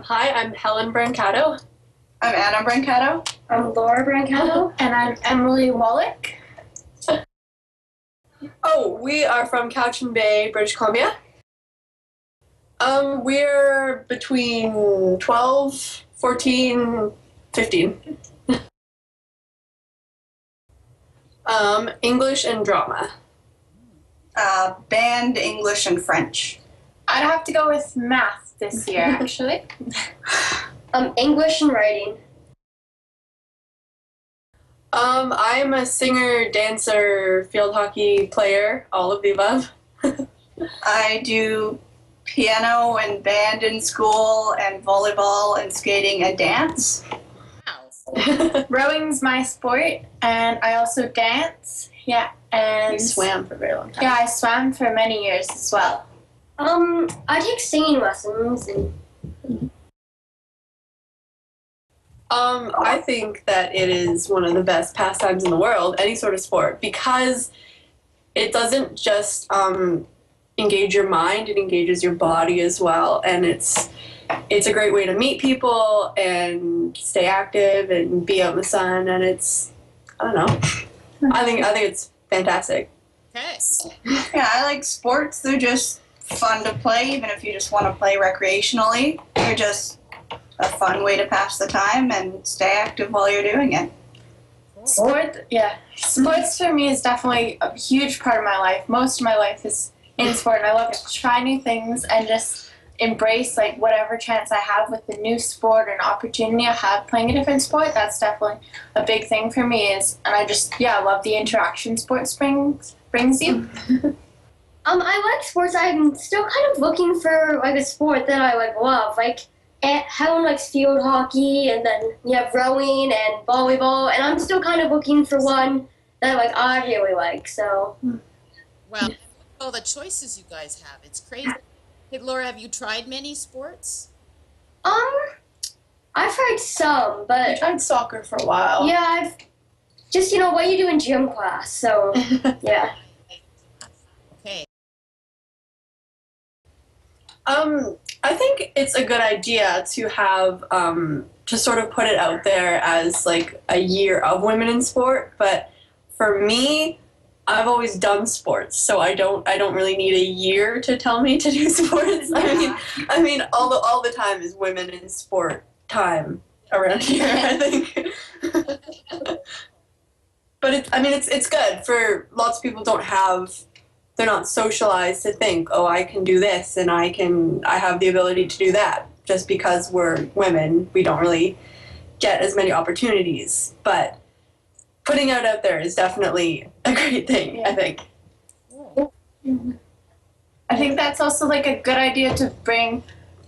Hi, I'm Helen Brancato. I'm Anna Brancato. I'm Laura Brancato. And I'm Emily Wallach. Oh, we are from Cowichan Bay, British Columbia. We're between 12, 14, 15. English and drama. Band, English, and French. I'd have to go with math this year, actually. English and writing. I'm a singer, dancer, field hockey player, all of the above. I do piano and band in school, and volleyball and skating and dance. Rowing's my sport, and I also dance. Yeah, and You swam for a very long time. yeah, I swam for many years as well. I take singing lessons and I think that it is one of the best pastimes in the world, any sort of sport, because it doesn't just engage your mind, it engages your body as well, and it's a great way to meet people and stay active and be out in the sun, and I don't know. I think it's fantastic. Okay. Yeah, I like sports. They're just fun to play, even if you just want to play recreationally. They're just a fun way to pass the time and stay active while you're doing it. Sports for me is definitely a huge part of my life. Most of my life is in sport, and I love to try new things and just embrace like whatever chance I have with the new sport and opportunity I have playing a different sport. That's definitely a big thing for me. And I just love the interaction sports brings you. I like sports. I'm still kind of looking for like a sport that I like love. Like Helen likes field hockey, and then you have rowing and volleyball, and I'm still kind of looking for one that I really like. So Well, all the choices you guys have, it's crazy. Hey, Laura, have you tried many sports? I've tried some, I but tried soccer for a while. yeah, I've just what you do in gym class. So yeah. Okay. I think it's a good idea to have to sort of put it out there as like a year of women in sport, but for me, I've always done sports, so I don't really need a year to tell me to do sports. I mean all the time is women in sport time around here, I think. But it's good for lots of people they're not socialized to think, oh, I can do this and I have the ability to do that. Just because we're women, we don't really get as many opportunities. But putting it out there is definitely a great thing, I think. I think that's also like a good idea to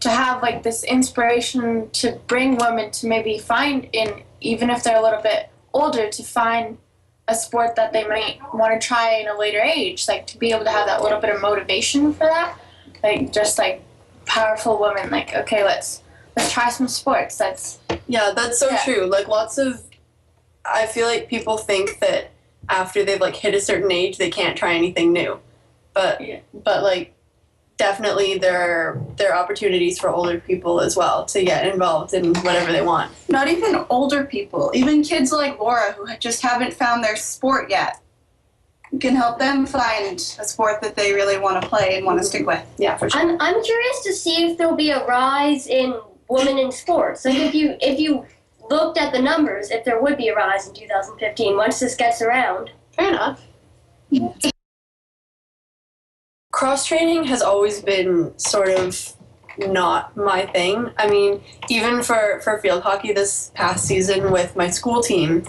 have like this inspiration to bring women to maybe find even if they're a little bit older, to find a sport that they might want to try in a later age, like to be able to have that little bit of motivation for that, like just like powerful women, like okay, let's try some sports. That's so true. Like I feel like people think that after they've like hit a certain age they can't try anything new, but like definitely there are opportunities for older people as well to get involved in whatever they want. Not even older people, even kids like Laura who just haven't found their sport yet. You can help them find a sport that they really want to play and want to stick with. Yeah, for sure. I'm curious to see if there'll be a rise in women in sports. Like if you looked at the numbers, if there would be a rise in 2015 once this gets around. Fair enough. Cross-training has always been sort of not my thing. I mean, even for field hockey this past season with my school team,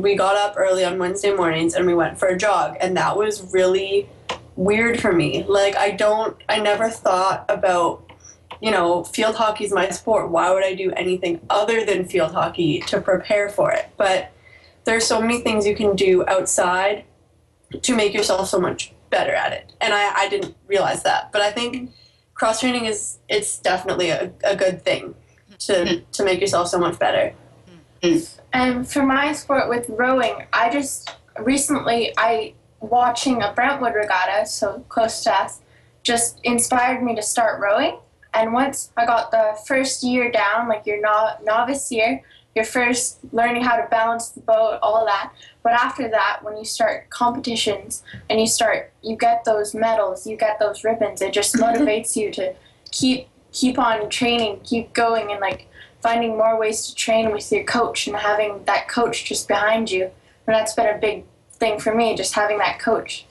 we got up early on Wednesday mornings and we went for a jog, and that was really weird for me. Like, I never thought about, field hockey is my sport. Why would I do anything other than field hockey to prepare for it? But there's so many things you can do outside to make yourself so much better at it. And I didn't realize that. But I think cross-training it's definitely a good thing to make yourself so much better. And for my sport with rowing, I just recently, watching a Brentwood regatta, so close to us, just inspired me to start rowing. And once I got the first year down, like your novice year, your first learning how to balance the boat, all of that. But after that, when you start competitions and you get those medals, you get those ribbons, it just motivates you to keep on training, keep going, and like finding more ways to train with your coach and having that coach just behind you. And that's been a big thing for me, just having that coach.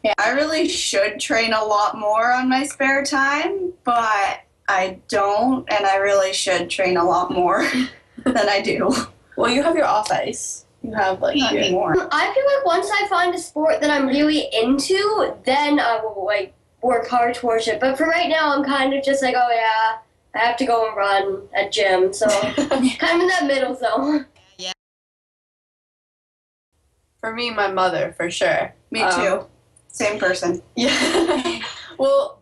Yeah. I really should train a lot more on my spare time, but I don't, and I really should train a lot more than I do. Well, you have your off ice. You have like Not your, anymore. I feel like once I find a sport that I'm really into, then I will like work hard towards it. But for right now, I'm kind of just like, oh yeah, I have to go and run at gym, so kind of in that middle zone. For me, my mother, for sure. Me too. Same person. Yeah. Well,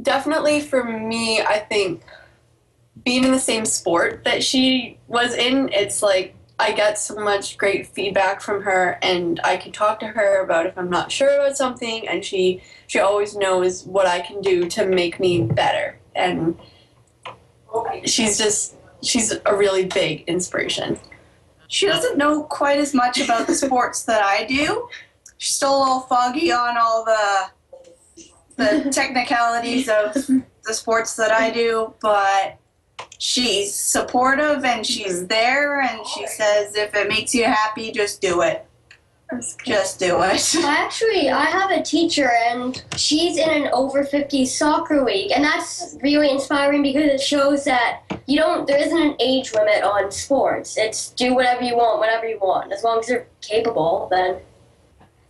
definitely for me, I think being in the same sport that she was in, it's like I get so much great feedback from her, and I can talk to her about if I'm not sure about something, and she always knows what I can do to make me better. And she's a really big inspiration. She doesn't know quite as much about the sports that I do. She's still a little foggy on all the technicalities of the sports that I do, but she's supportive and she's there, and she says if it makes you happy, just do it. Just do it. I have a teacher, and she's in an over 50 soccer league, and that's really inspiring because it shows that there isn't an age limit on sports. It's do whatever you want, whenever you want, as long as you're capable. Then.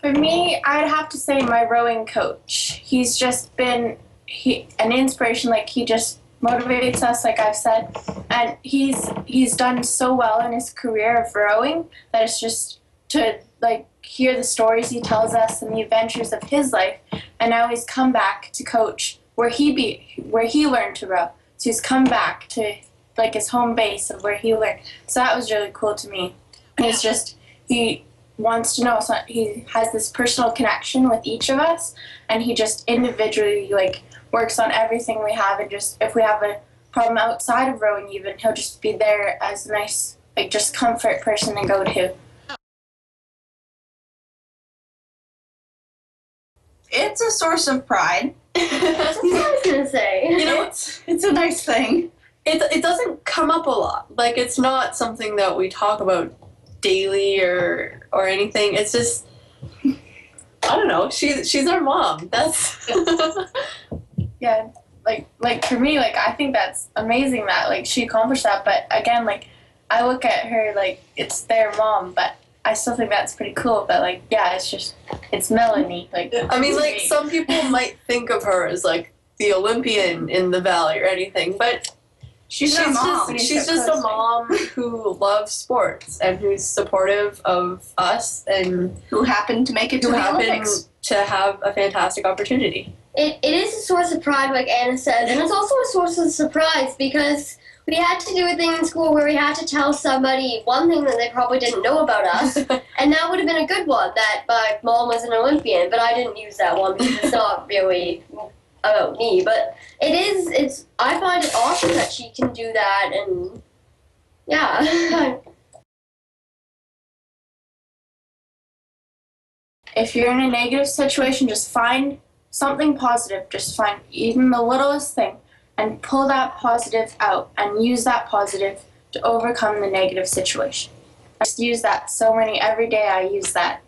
For me, I'd have to say my rowing coach. He's just been an inspiration. Like, he just motivates us, like I've said, and he's done so well in his career of rowing that it's just to like hear the stories he tells us and the adventures of his life, and now he's come back to coach where he learned to row. So he's come back to like his home base of where he learned. So that was really cool to me. And it's just he wants to know. So he has this personal connection with each of us, and he just individually like works on everything we have, and just if we have a problem outside of rowing, even he'll just be there as a nice like just comfort person to go to. It's a source of pride. That's what I was gonna say. You know, It's a nice thing. it doesn't come up a lot. Like, it's not something that we talk about daily or anything. It's just, I don't know. She's our mom. That's Yeah, like for me, like I think that's amazing that like she accomplished that. But again, like I look at her like it's their mom, but I still think that's pretty cool. But like, yeah, it's Melanie. Like, I mean, like, some people might think of her as like the Olympian in the Valley or anything, but she's our mom. just a mom who loves sports and who's supportive of us and Who happened to make it to who the happen Olympics. to have a fantastic opportunity. It is a source of pride, like Anna said, and it's also a source of surprise because we had to do a thing in school where we had to tell somebody one thing that they probably didn't know about us, and that would have been a good one, that my mom was an Olympian, but I didn't use that one because it's not really about me, but I find it awesome that she can do that, and yeah. if you're in a negative situation, just find something positive. Just find even the littlest thing and pull that positive out and use that positive to overcome the negative situation. I just use that every day I use that.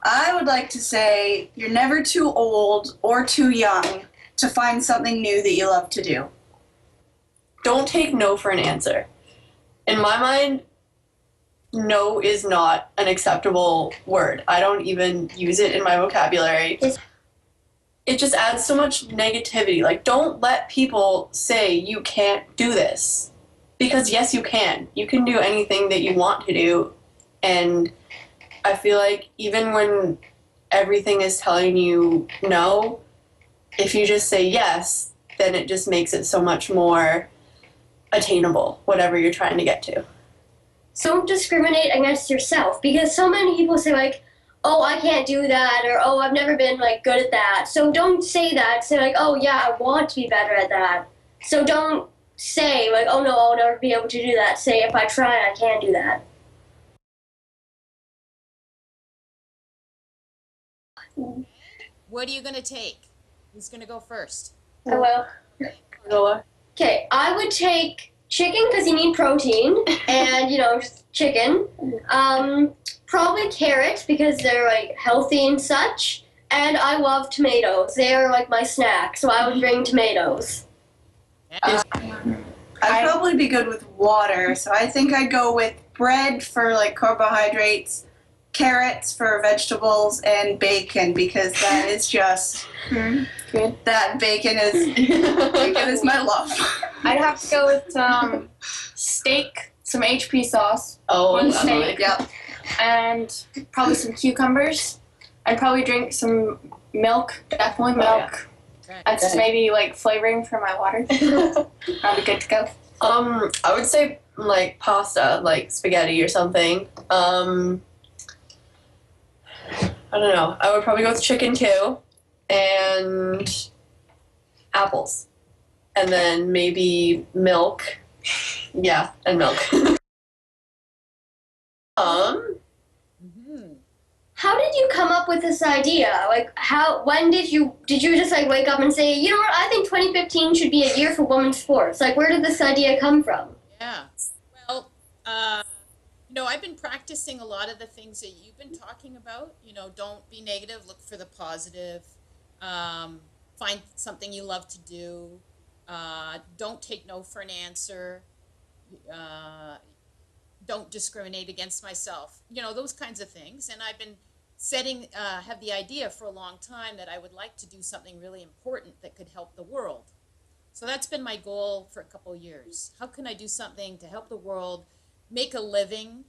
I would like to say you're never too old or too young to find something new that you love to do. Don't take no for an answer. In my mind, no is not an acceptable word. I don't even use it in my vocabulary. It just adds so much negativity. Like, don't let people say you can't do this. Because yes, you can. You can do anything that you want to do. And I feel like even when everything is telling you no, if you just say yes, then it just makes it so much more attainable, whatever you're trying to get to. Don't discriminate against yourself, because so many people say like, oh, I can't do that, or oh, I've never been like good at that. So don't say that. Say like, oh yeah, I want to be better at that. So don't say like, oh no, I'll never be able to do that. Say, if I try, I can do that. What are you going to take? Who's going to go first? I will. Noah? Okay, I would take chicken because you need protein, and just chicken. Probably carrots because they're like healthy and such. And I love tomatoes. They are like my snack, so I would bring tomatoes. I'd probably be good with water, so I think I'd go with bread for like carbohydrates, carrots for vegetables, and bacon because that is just Good. that bacon is my love. I'd have to go with steak, some HP sauce, Oh, One I steak. like Yep. and probably some cucumbers. I'd probably drink some milk, definitely milk. Okay. And just maybe like flavoring for my water. I'll be good to go. I would say like pasta, like spaghetti or something. I don't know. I would probably go with chicken too, and apples, and then maybe milk. Yeah, and milk. Mhm. How did you come up with this idea? Like, when did you just like wake up and say, you know what, I think 2015 should be a year for women's sports? Like, where did this idea come from? Yeah. Well, I've been practicing a lot of the things that you've been talking about. Don't be negative, look for the positive, find something you love to do, don't take no for an answer, uh, don't discriminate against myself, those kinds of things. And I've been have the idea for a long time that I would like to do something really important that could help the world. So that's been my goal for a couple of years. How can I do something to help the world, make a living,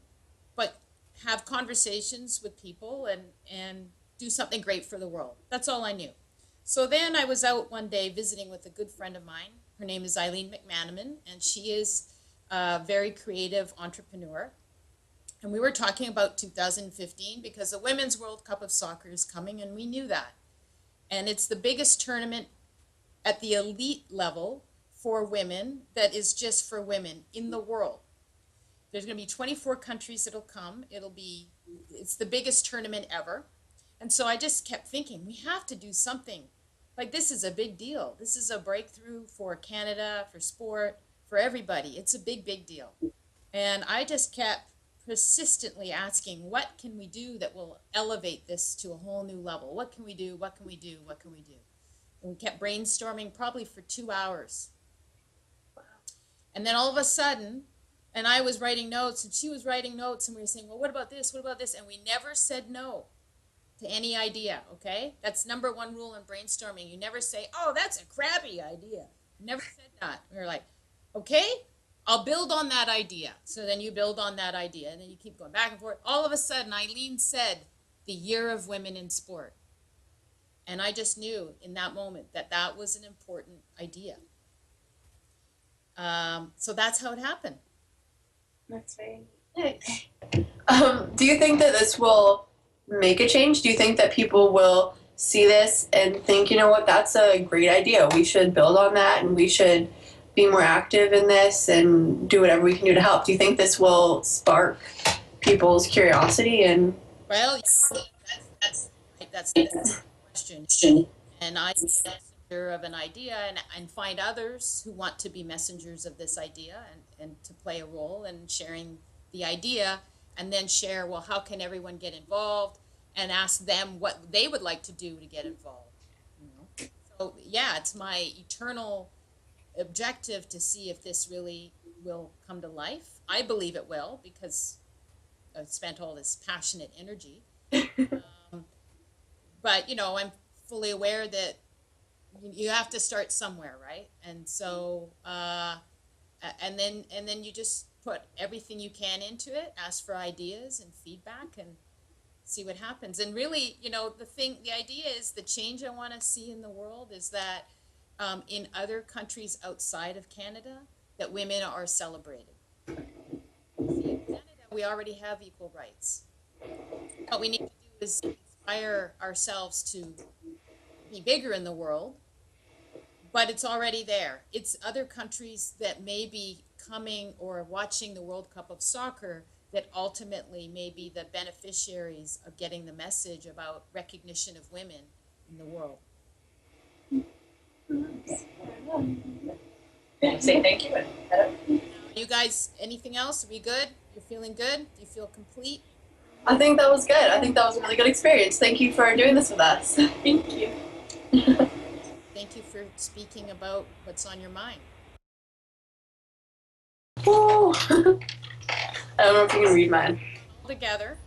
but have conversations with people and do something great for the world? That's all I knew. So then I was out one day visiting with a good friend of mine. Her name is Eileen McManaman, and she is a very creative entrepreneur. And we were talking about 2015 because the Women's World Cup of Soccer is coming, and we knew that. And it's the biggest tournament at the elite level for women that is just for women in the world. There's going to be 24 countries that'll come. It's the biggest tournament ever. And so I just kept thinking, we have to do something. Like, this is a big deal. This is a breakthrough for Canada, for sport, for everybody. It's a big, big deal. And I just kept persistently asking, what can we do that will elevate this to a whole new level? What can we do? What can we do? What can we do? And we kept brainstorming probably for 2 hours. And then all of a sudden, and I was writing notes and she was writing notes, and we were saying, well, what about this? What about this? And we never said no to any idea, okay? That's number one rule in brainstorming. You never say, oh, that's a crappy idea. You never said that. We were like, okay, I'll build on that idea. So then you build on that idea, and then you keep going back and forth. All of a sudden, Eileen said, the Year of Women in Sport. And I just knew in that moment that that was an important idea. So that's how it happened. That's very Nice. Do you think that this will make a change? Do you think that people will see this and think, you know what, that's a great idea. We should build on that, and we should be more active in this and do whatever we can do to help? Do you think this will spark people's curiosity? And Well, that's the question. And I be a messenger of an idea, and find others who want to be messengers of this idea, and to play a role in sharing the idea, and then share, well, how can everyone get involved, and ask them what they would like to do to get involved. So yeah, it's my eternal objective to see if this really will come to life. I believe it will, because I've spent all this passionate energy. But I'm fully aware that you have to start somewhere, right? And so and then you just put everything you can into it, ask for ideas and feedback, and see what happens. And really, the idea is, the change I want to see in the world is that in other countries outside of Canada, that women are celebrated. See, in Canada, we already have equal rights. What we need to do is inspire ourselves to be bigger in the world, but it's already there. It's other countries that may be coming or watching the World Cup of Soccer that ultimately may be the beneficiaries of getting the message about recognition of women in the world. Say thank you. You guys, anything else? Are we good? You're feeling good? Do you feel complete? I think that was good. I think that was a really good experience. Thank you for doing this with us. Thank you. Thank you for speaking about what's on your mind. Woo. I don't know if you can read mine. Together.